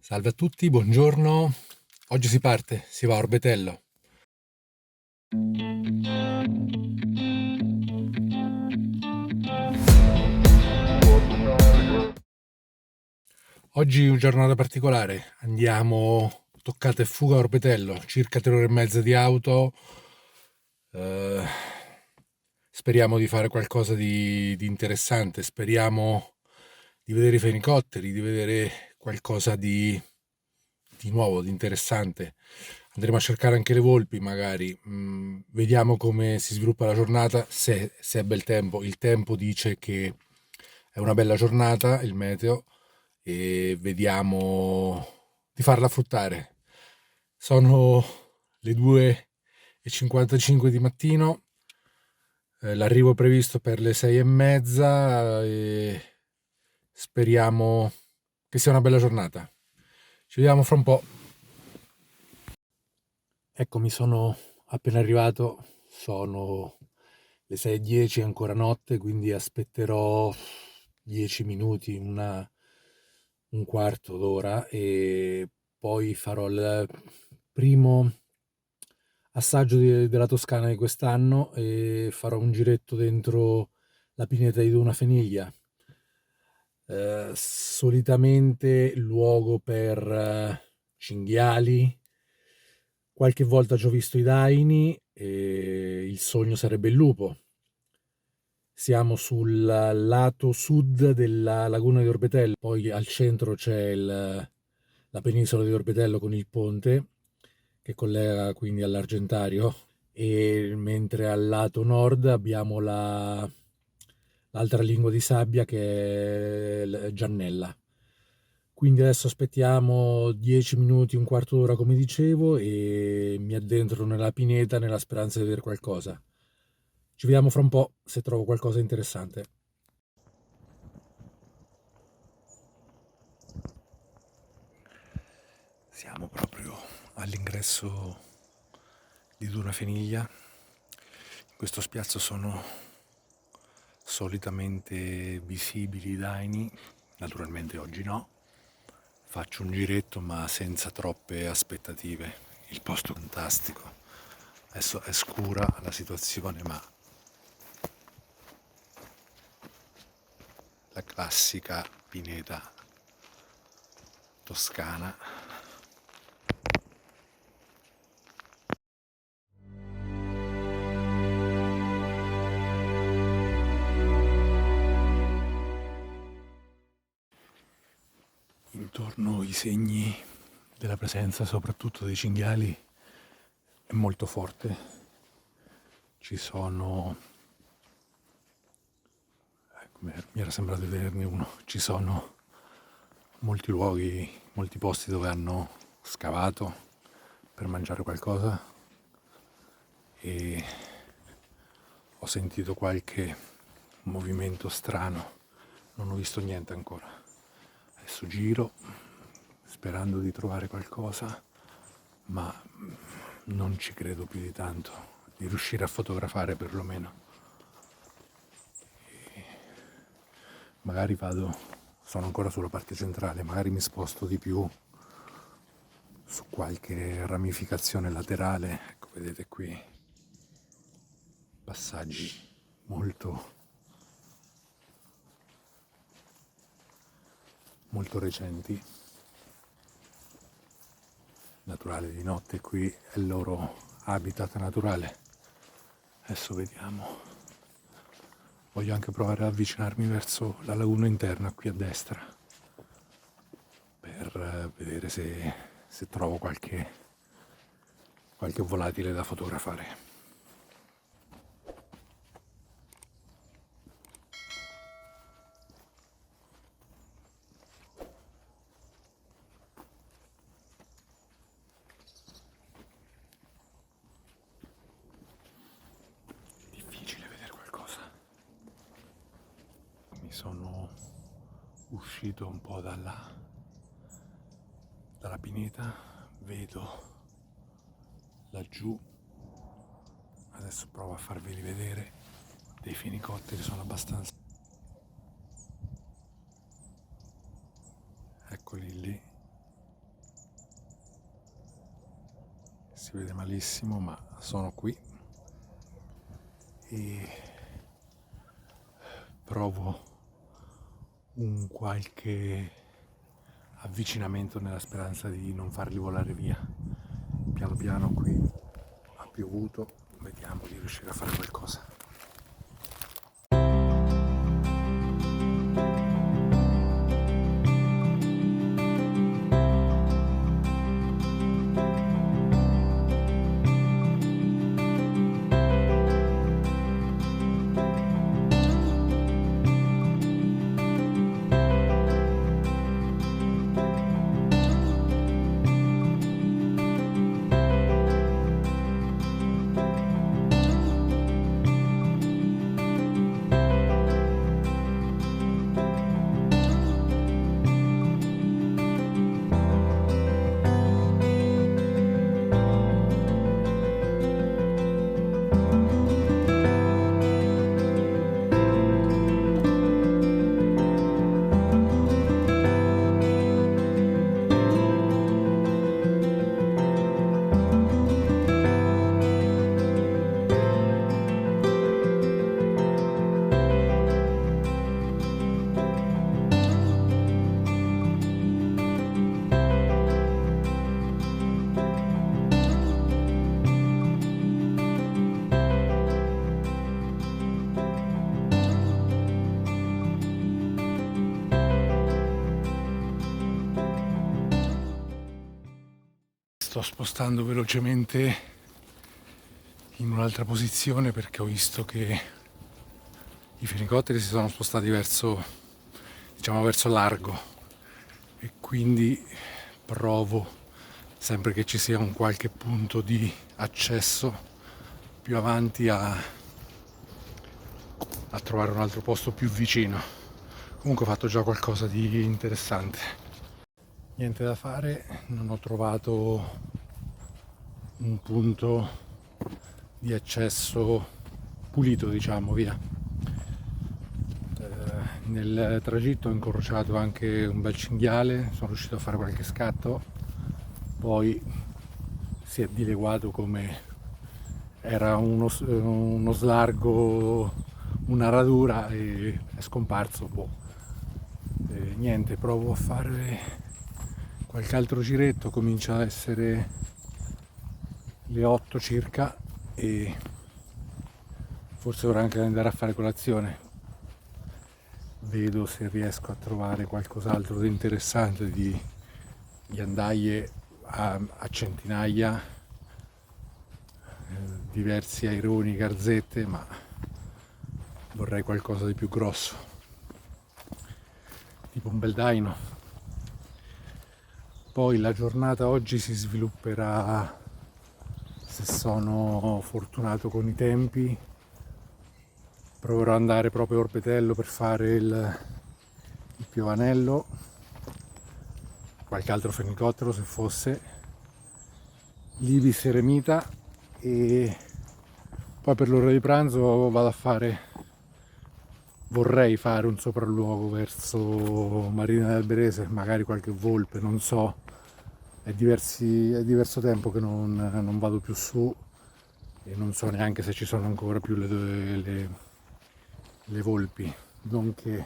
Salve a tutti, buongiorno. Oggi si parte, si va a Orbetello. Oggi è una giornata particolare, andiamo toccata e fuga a Orbetello, circa 3 ore e mezza di auto. Speriamo di fare qualcosa di interessante, speriamo di vedere i fenicotteri, di vedere qualcosa di nuovo, di interessante. Andremo a cercare anche le volpi, magari. Vediamo come si sviluppa la giornata, se è bel tempo. Il tempo dice che è una bella giornata, il meteo, e vediamo di farla fruttare. Sono le 2:55 di mattino, l'arrivo è previsto per le 6:30 e speriamo che sia una bella giornata. Ci vediamo fra un po'. Ecco, mi sono appena arrivato, sono le 6:10, è ancora notte, quindi aspetterò 10 minuti, un quarto d'ora e poi farò il primo assaggio della Toscana di quest'anno e farò un giretto dentro la pineta di Duna Feniglia. Solitamente luogo per cinghiali. Qualche volta ci ho visto i daini e il sogno sarebbe il lupo. Siamo sul lato sud della laguna di Orbetello, poi al centro c'è la penisola di Orbetello con il ponte che collega quindi all'Argentario, e mentre al lato nord abbiamo l'altra lingua di sabbia che è Giannella. Quindi adesso aspettiamo 10 minuti, un quarto d'ora come dicevo e mi addentro nella pineta nella speranza di vedere qualcosa. Ci vediamo fra un po' se trovo qualcosa di interessante. Siamo proprio all'ingresso di Duna Feniglia. In questo spiazzo sono solitamente visibili i daini, naturalmente oggi no. Faccio un giretto ma senza troppe aspettative. Il posto è fantastico. Adesso è scura la situazione, ma la classica pineta toscana. Intorno i segni della presenza soprattutto dei cinghiali è molto forte. Ci sono, mi era sembrato di vederne uno, ci sono molti luoghi, molti posti dove hanno scavato per mangiare qualcosa e ho sentito qualche movimento strano, non ho visto niente ancora. Adesso giro sperando di trovare qualcosa, ma non ci credo più di tanto, di riuscire a fotografare perlomeno. Magari sono ancora sulla parte centrale, magari mi sposto di più su qualche ramificazione laterale. Ecco, vedete qui passaggi molto recenti. Naturale di notte, qui è il loro habitat naturale. Adesso vediamo. Voglio anche provare ad avvicinarmi verso la laguna interna qui a destra per vedere se trovo qualche volatile da fotografare. Difficile vedere qualcosa. Mi sono uscito un po' dalla pineta, vedo laggiù, adesso provo a farveli vedere, dei fenicotteri, sono abbastanza, eccoli lì, si vede malissimo, ma sono qui e provo un qualche avvicinamento nella speranza di non farli volare via. Piano piano qui ha piovuto, vediamo di riuscire a fare qualcosa. Sto spostando velocemente in un'altra posizione perché ho visto che i fenicotteri si sono spostati verso largo e quindi provo, sempre che ci sia un qualche punto di accesso più avanti, a trovare un altro posto più vicino. Comunque ho fatto già qualcosa di interessante. Niente da fare, non ho trovato un punto di accesso pulito, diciamo, via. Nel tragitto ho incrociato anche un bel cinghiale, sono riuscito a fare qualche scatto, poi si è dileguato come era uno slargo, una radura, e è scomparso. Niente, provo a fare qualche altro giretto, comincia a essere le 8 circa e forse ora anche andare a fare colazione. Vedo se riesco a trovare qualcos'altro di interessante, di ghiandaie a centinaia, diversi aironi, garzette, ma vorrei qualcosa di più grosso, tipo un bel daino. Poi la giornata oggi si svilupperà, se sono fortunato con i tempi, proverò ad andare proprio a Orbetello per fare il piovanello, qualche altro fenicottero se fosse, l'ibis eremita, e poi per l'ora di pranzo vorrei fare un sopralluogo verso Marina del Brese, magari qualche volpe, non so. È diverso tempo che non vado più su e non so neanche se ci sono ancora più le volpi. Non che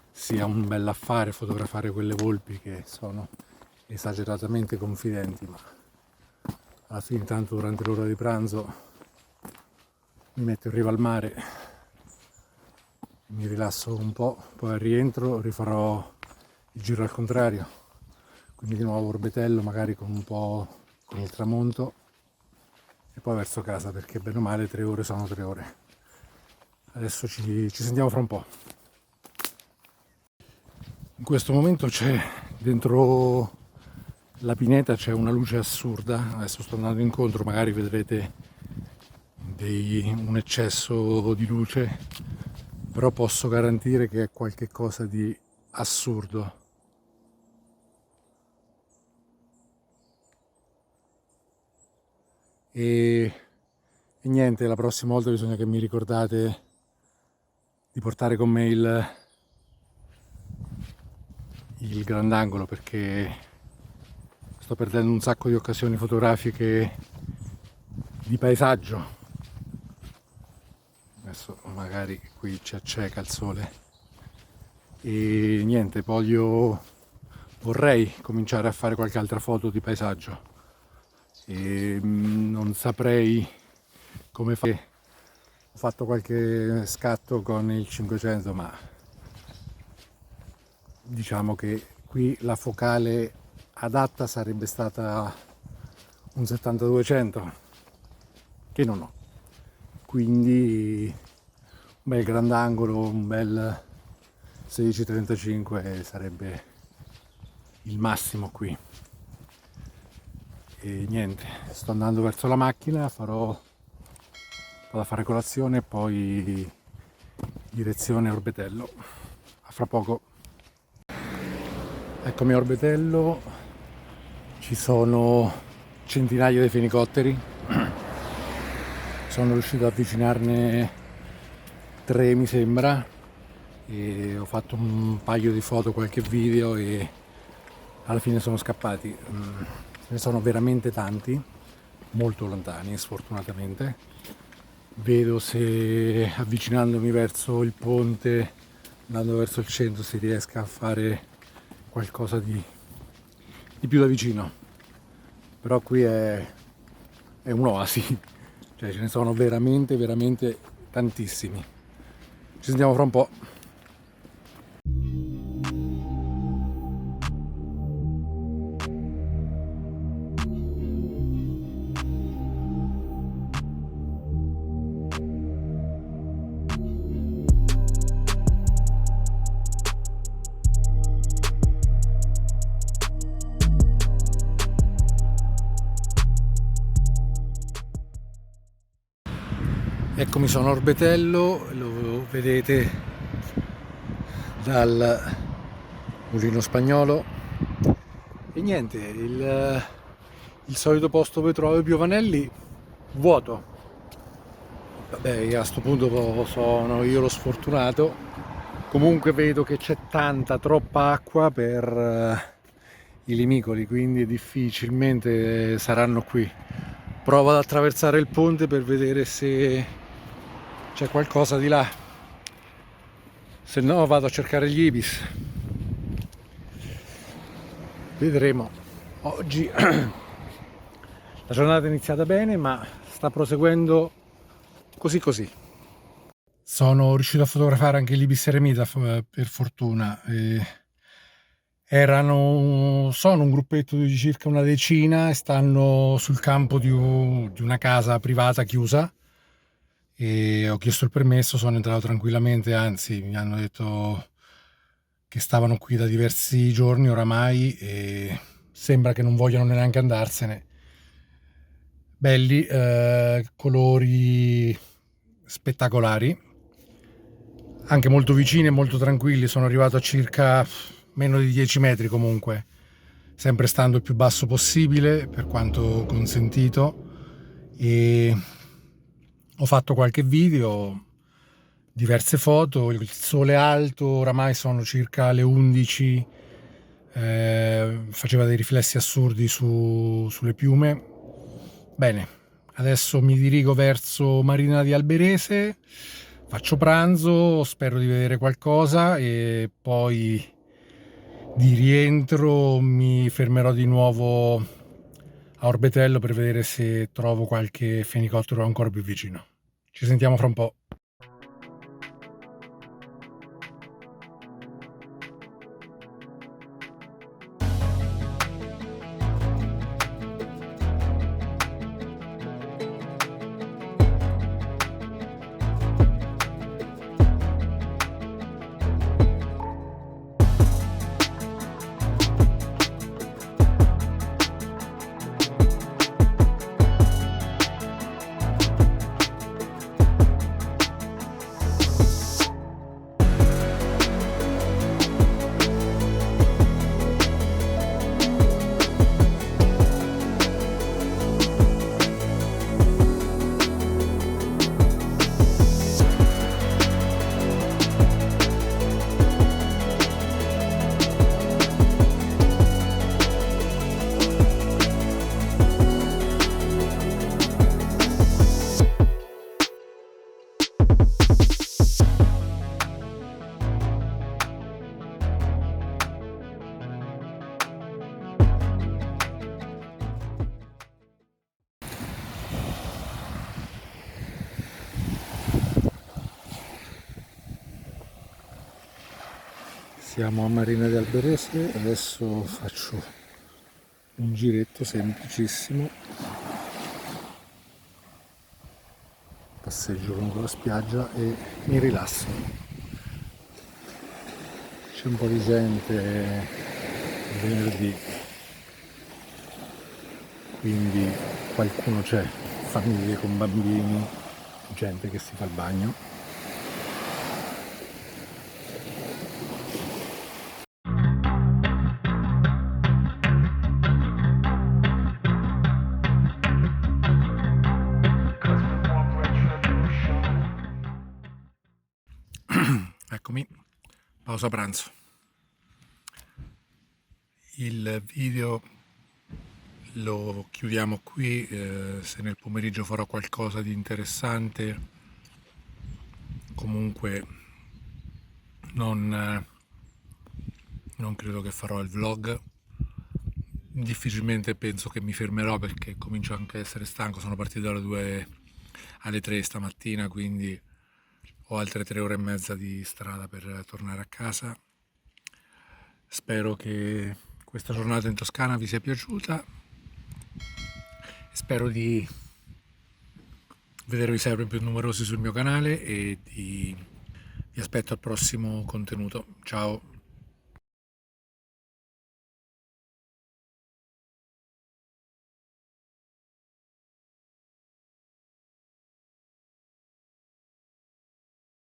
sia un bel affare fotografare quelle volpi che sono esageratamente confidenti, ma alla fine tanto durante l'ora di pranzo mi metto in riva al mare, mi rilasso un po', poi al rientro rifarò il giro al contrario. Quindi di nuovo Orbetello, magari con il tramonto, e poi verso casa, perché bene o male 3 ore sono 3 ore. Adesso ci sentiamo fra un po'. In questo momento c'è dentro la pineta c'è una luce assurda, adesso sto andando incontro, magari vedrete un eccesso di luce, però posso garantire che è qualcosa di assurdo. E niente, la prossima volta bisogna che mi ricordate di portare con me il grandangolo, perché sto perdendo un sacco di occasioni fotografiche di paesaggio. Adesso magari qui ci acceca il sole e niente, vorrei cominciare a fare qualche altra foto di paesaggio e non saprei come fare. Ho fatto qualche scatto con il 500, ma diciamo che qui la focale adatta sarebbe stata un 70-200 che non ho, quindi un bel grandangolo, un bel 16-35 sarebbe il massimo qui. E niente, sto andando verso la macchina, vado a fare colazione e poi direzione Orbetello. A fra poco. Eccomi a Orbetello, ci sono centinaia di fenicotteri, sono riuscito ad avvicinarne 3 mi sembra e ho fatto un paio di foto, qualche video e alla fine sono scappati. Ce ne sono veramente tanti, molto lontani sfortunatamente. Vedo se avvicinandomi verso il ponte, andando verso il centro, si riesca a fare qualcosa di più da vicino, però qui è un'oasi, cioè ce ne sono veramente tantissimi. Ci sentiamo fra un po'. Eccomi, sono a Orbetello, lo vedete dal Mulino Spagnolo e niente, il solito posto dove trovo i piovanelli vuoto. Vabbè, a sto punto sono io lo sfortunato, comunque vedo che c'è troppa acqua per i limicoli, quindi difficilmente saranno qui. Provo ad attraversare il ponte per vedere se c'è qualcosa di là, se no vado a cercare gli ibis, vedremo. Oggi la giornata è iniziata bene, ma sta proseguendo così. Sono riuscito a fotografare anche gli ibis eremita per fortuna. Sono un gruppetto di circa una decina e stanno sul campo di una casa privata chiusa e ho chiesto il permesso, sono entrato tranquillamente, anzi mi hanno detto che stavano qui da diversi giorni oramai e sembra che non vogliano neanche andarsene. Belli, colori spettacolari, anche molto vicini e molto tranquilli. Sono arrivato a circa meno di 10 metri comunque, sempre stando il più basso possibile per quanto consentito, e ho fatto qualche video, diverse foto. Il sole alto, oramai sono circa le 11, faceva dei riflessi assurdi sulle piume. Bene, adesso mi dirigo verso Marina di Alberese, faccio pranzo, spero di vedere qualcosa e poi di rientro mi fermerò di nuovo a Orbetello per vedere se trovo qualche fenicottero ancora più vicino. Ci sentiamo fra un po'. Siamo a Marina di Alberese, adesso faccio un giretto semplicissimo, passeggio lungo la spiaggia e mi rilasso. C'è un po' di gente venerdì, quindi qualcuno c'è, famiglie con bambini, gente che si fa il bagno. Eccomi, pausa pranzo. Il video lo chiudiamo qui, se nel pomeriggio farò qualcosa di interessante, comunque non credo che farò il vlog. Difficilmente penso che mi fermerò perché comincio anche a essere stanco, sono partito dalle 2 alle 3 stamattina, quindi ho altre 3 ore e mezza di strada per tornare a casa. Spero che questa giornata in Toscana vi sia piaciuta. Spero di vedervi sempre più numerosi sul mio canale e vi aspetto al prossimo contenuto. Ciao!